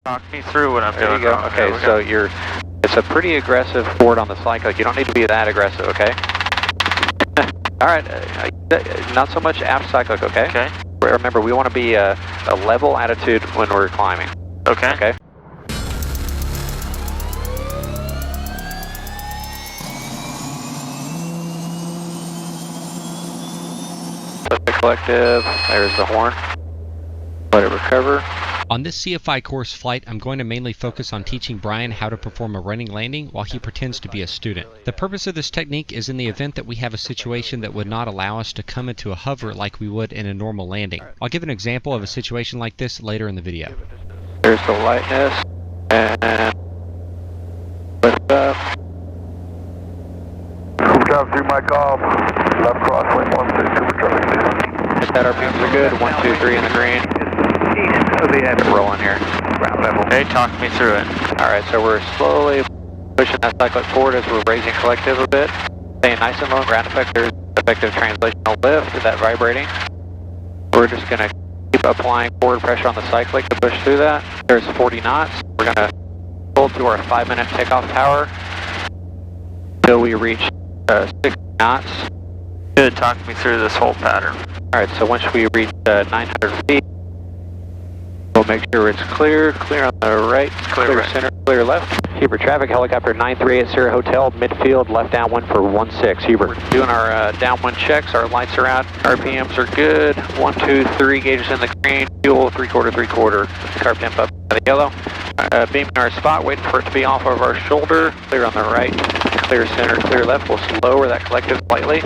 Talk me through what I'm doing. There you go. Wrong. Okay, so it's a pretty aggressive forward on the cycle. You don't need to be that aggressive, okay? All right, not so much aft cyclic, okay? Okay. Remember, we want to be a level attitude when we're climbing. Okay. Okay. Collective, there's the horn. Let it recover. On this CFI course flight, I'm going to mainly focus on teaching Brian how to perform a running landing while he pretends to be a student. The purpose of this technique is in the event that we have a situation that would not allow us to come into a hover like we would in a normal landing. I'll give an example of a situation like this later in the video. There's the lightness, and lift up. Supertraving through my off, left crosswind 16, supertraving 2. That RPMs are good, 1, 2, 3 in the green. East of the end. Rolling here. Ground level. Okay, talk me through it. Alright, so we're slowly pushing that cyclic forward as we're raising collective a bit. Staying nice and low, ground effect, there's effective translational lift, is that vibrating? We're just going to keep applying forward pressure on the cyclic to push through that. There's 40 knots. We're going to hold to our 5-minute takeoff power until we reach 60 knots. Good, talk me through this whole pattern. Alright, so once we reach 900 feet, we'll make sure it's clear on the right, clear right. Center, clear left. Hubert traffic, helicopter 9380 Hotel, midfield, left downwind for 16. Hubert, doing our downwind checks, our lights are out, RPMs are good, 1, 2, 3 gauges in the green, fuel 3/4, carb temp up by the yellow. Beaming our spot, waiting for it to be off of our shoulder, clear on the right, clear center, clear left. We'll lower that collective slightly.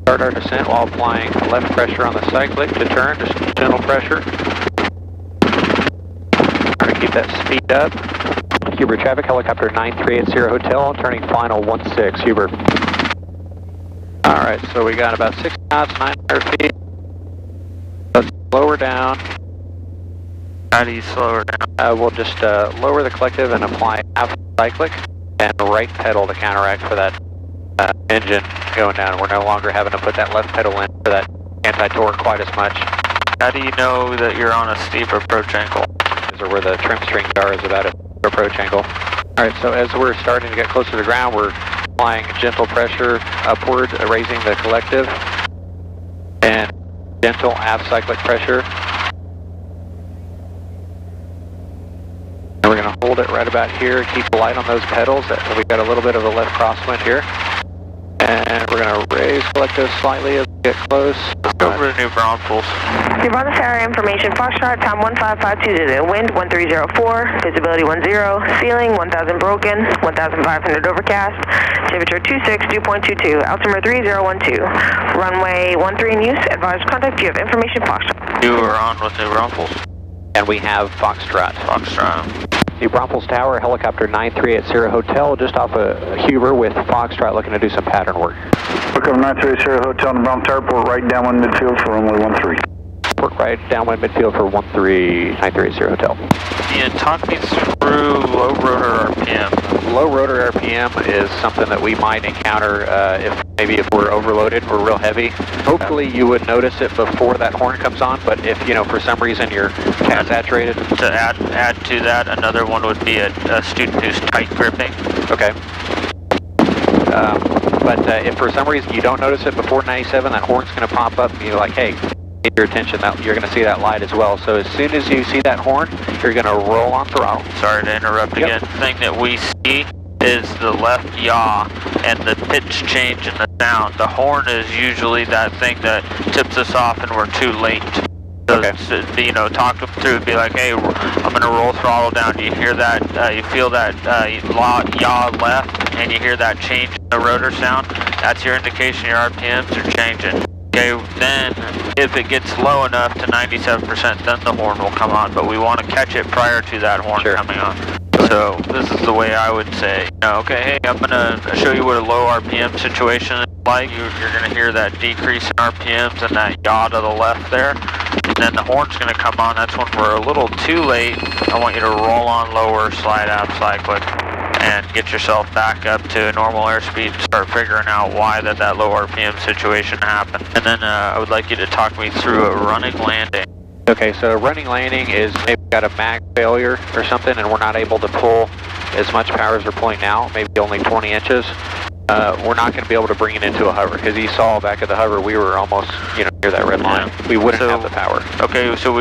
Start our descent while applying left pressure on the cyclic to turn, just gentle pressure. Trying to keep that speed up. Hubert traffic, helicopter 9380 Hotel, turning final 16, Hubert. Alright, so we got about 6 knots, 900 feet. Let's slow her down. How do you slow her down? We'll just lower the collective and apply aft cyclic and right pedal to counteract for that engine going down. We're no longer having to put that left pedal in for that anti-torque quite as much. How do you know that you're on a steep approach angle? These are where the trim strings are, is about an approach angle. Alright, so as we're starting to get closer to the ground, we're applying gentle pressure upward, raising the collective, and gentle aft cyclic pressure. And we're going to hold it right about here, keep the light on those pedals. We've got a little bit of a left crosswind here. And we're going to raise collective slightly as we get close. Let's go over to New Braunfels. New Braunfels tower information, Foxtrot, time 15520, wind 1304, visibility 10, ceiling 1000 broken, 1500 overcast, temperature 26, dew point 22, altimeter 3012, runway 13 in use, advised contact, you have information, Foxtrot. You are on with New Braunfels. And we have Foxtrot. New Braunfels Tower, helicopter 9380 Hotel, just off of Huber with Foxtrot, looking to do some pattern work. Welcome 9380 Hotel in Braunfels Tower, port right downwind midfield for runway 13. Port right downwind midfield for 9380 Hotel. Ian, talk me through low rotor RPM. Low rotor RPM is something that we might encounter if we're overloaded, we're real heavy. Hopefully you would notice it before that horn comes on, but if, for some reason you're cat saturated. To add to that, another one would be a student who's tight gripping. Okay. But if for some reason you don't notice it before 97, that horn's going to pop up and you're like, hey, get your attention, that you're going to see that light as well. So as soon as you see that horn, you're going to roll on throttle. Sorry to interrupt again. The thing that we see is the left yaw and the pitch change in the sound. The horn is usually that thing that tips us off and we're too late. So, okay. Talk them through, be like, hey, I'm going to roll throttle down. Do you hear that? You feel that yaw left and you hear that change in the rotor sound? That's your indication your RPMs are changing. Okay, then if it gets low enough to 97%, then the horn will come on, but we want to catch it prior to that horn coming on. So this is the way I would say, okay, hey, I'm going to show you what a low RPM situation is like. You're going to hear that decrease in RPMs and that yaw to the left there. And then the horn's going to come on. That's when we're a little too late. I want you to roll on lower, slide out cyclic, and get yourself back up to normal airspeed and start figuring out why that low RPM situation happened. And then I would like you to talk me through a running landing. Okay, so running landing is maybe got a mag failure or something and we're not able to pull as much power as we're pulling now, maybe only 20 inches, we're not going to be able to bring it into a hover, because you saw back at the hover we were almost, near that red line. We wouldn't have the power. Okay, so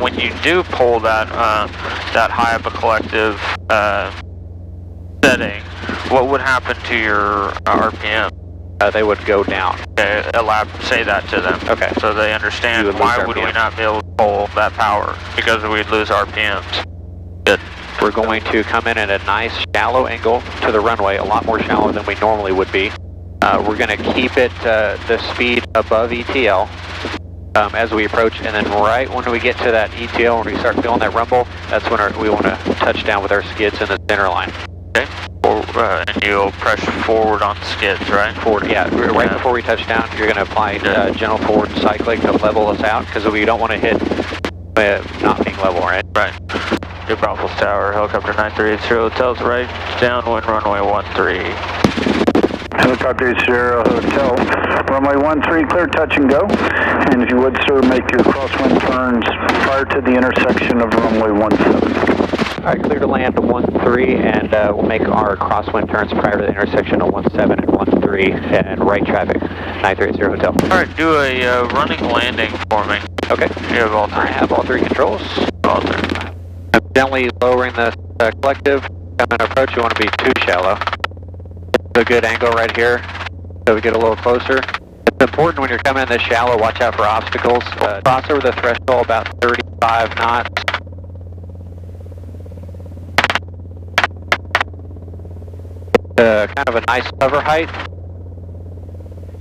when you do pull that high up a collective setting, what would happen to your RPM? They would go down. Okay, say that to them. Okay. So they understand why would we not be able to pull that power? Because we'd lose RPMs. Good. We're going to come in at a nice shallow angle to the runway, a lot more shallow than we normally would be. We're going to keep it the speed above ETL as we approach, and then right when we get to that ETL, when we start feeling that rumble, that's when we want to touch down with our skids in the center line. Okay. And you'll press forward on the skids, right? Forward, yeah. Right before we touch down, you're going to apply gentle forward cycling to level us out, because we don't want to hit not being level, right? Right. Your Bravo Tower, helicopter 9380, hotels right, downwind runway 13. Helicopter 80 Hotel, runway 13, clear, touch and go. And if you would, sir, make your crosswind turns prior to the intersection of runway 17. All right, clear to land 13, and we'll make our crosswind turns prior to the intersection of 17 and 13, and right traffic, 9380 Hotel. All right, do a running landing for me. Okay. You have all three. I have all three controls. All three. I'm gently lowering the collective. Coming approach, you want to be too shallow. It's a good angle right here, so we get a little closer. It's important when you're coming in this shallow, watch out for obstacles. Cross over the threshold about 35 knots. Kind of a nice hover height.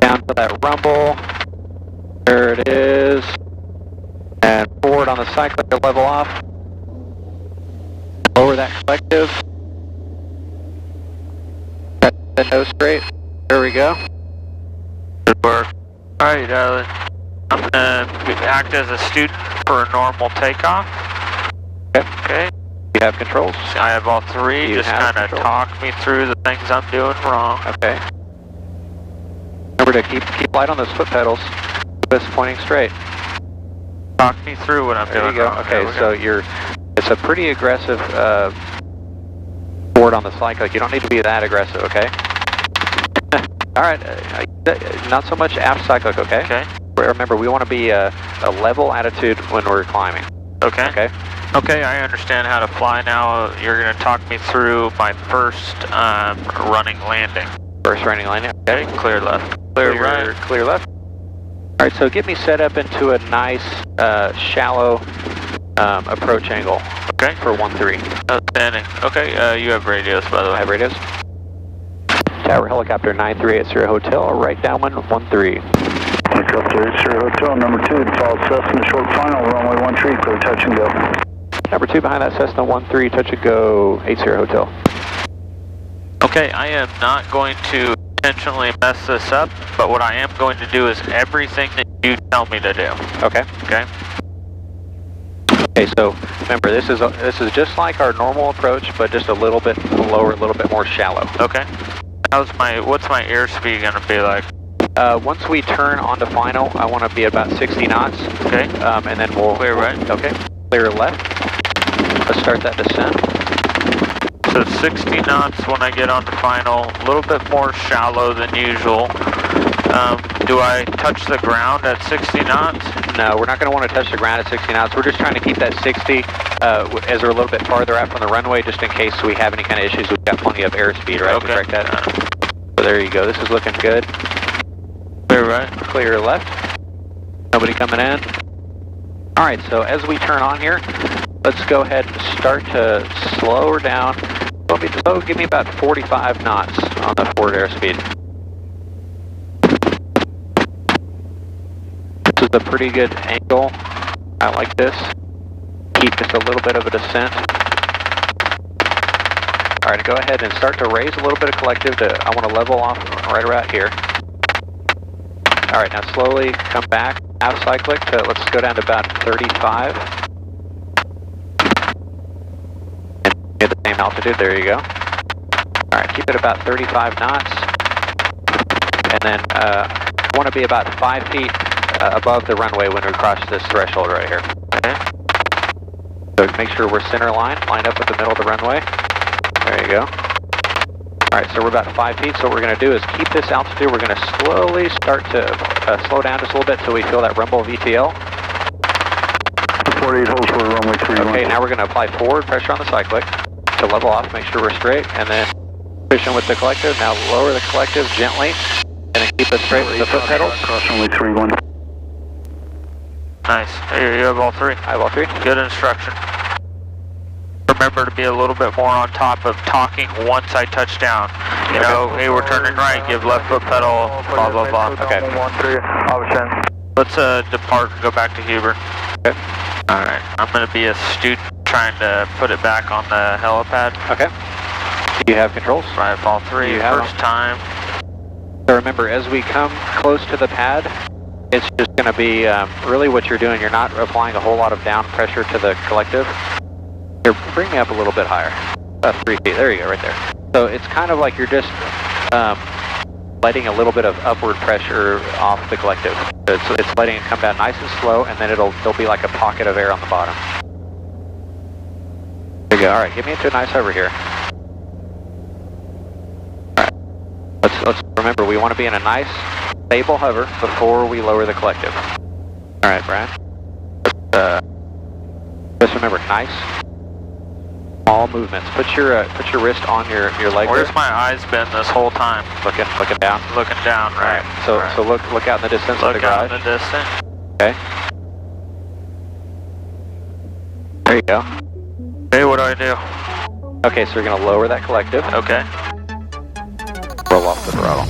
Down to that rumble. There it is. And forward on the cyclic to level off. Lower that collective. Got the nose straight. There we go. Good work. Alright, I'm going to act as a student for a normal takeoff. Okay. You have controls? I have all three. Just kind of talk me through the things I'm doing wrong. Okay. Remember to keep light on those foot pedals. Keep us pointing straight. Talk me through what I'm doing. There you go. Wrong. Okay, so it's a pretty aggressive forward on the cyclic. You don't need to be that aggressive, okay? Alright, not so much aft cyclic, okay? Okay. Remember, we want to be a level attitude when we're climbing. Okay. Okay. Okay, I understand how to fly now. You're going to talk me through my first running landing. First running landing, okay. Clear left. Clear right. Clear left. Alright, so get me set up into a nice, shallow approach angle. Okay. For 13. Outstanding. Okay, you have radios, by the way. I have radios. Tower helicopter 9380 Hotel, right downwind 13. Helicopter 80 Hotel, number 2, follow Cessna short final, runway 13, clear, touch and go. Number 2 behind that Cessna 13, touch and go, 80 Hotel. Okay, I am not going to intentionally mess this up, but what I am going to do is everything that you tell me to do. Okay. Okay. Okay, so remember, this is just like our normal approach, but just a little bit lower, a little bit more shallow. Okay. What's my airspeed going to be like? Once we turn onto final, I want to be about 60 knots. Okay. And then we'll clear right. Okay. Clear left. Let's start that descent. So 60 knots when I get onto final, a little bit more shallow than usual. Do I touch the ground at 60 knots? No, we're not going to want to touch the ground at 60 knots. We're just trying to keep that 60 as we're a little bit farther out from the runway, just in case we have any kind of issues. We've got plenty of airspeed, right? Okay. To correct that. So there you go. This is looking good. Clear right. Clear left. Nobody coming in. All right, so as we turn on here, let's go ahead and start to slow her down. Give me about 45 knots on the forward airspeed. This is a pretty good angle. I like this. Keep just a little bit of a descent. All right, go ahead and start to raise a little bit of collective. I want to level off right around here. All right, now slowly come back, half cyclic, let's go down to about 35. And get the same altitude, there you go. All right, keep it about 35 knots. And then I want to be about 5 feet above the runway when we cross this threshold right here. Okay. So make sure we're center line, lined up with the middle of the runway. There you go. All right, so we're about 5 feet, so what we're going to do is keep this altitude. We're going to slowly start to slow down just a little bit until we feel that rumble of ETL. 48 holds for runway 31. Okay, now we're going to apply forward pressure on the cyclic to level off, make sure we're straight, and then pushing with the collective. Now lower the collective gently, and then keep it straight with the foot pedals. Cross runway 31. Nice. You have all three? I have all three. Good instruction. Remember to be a little bit more on top of talking once I touch down. You know, hey, we're turning right, give left foot pedal, blah, blah, blah. Okay. Let's depart and go back to Huber. Okay. Alright, I'm going to be a student trying to put it back on the helipad. Okay. Do you have controls? I have all three, You have first time. So remember, as we come close to the pad, it's just going to be really what you're doing. You're not applying a whole lot of down pressure to the collective. Here, bring me up a little bit higher. About 3 feet. There you go, right there. So it's kind of like you're just letting a little bit of upward pressure off the collective. It's letting it come down nice and slow, and then there'll be like a pocket of air on the bottom. There you go. All right, get me into a nice hover here. All right. Let's remember, we want to be in a nice, stable hover before we lower the collective. All right, Brian. Just remember, nice, small movements. Put your wrist on your leg. Where's my eyes been this whole time? Looking down. Looking down, right. So look out in the distance of the garage. Look out in the distance. Okay. There you go. Hey, what do I do? Okay, so you're going to lower that collective. Okay. Roll off the throttle.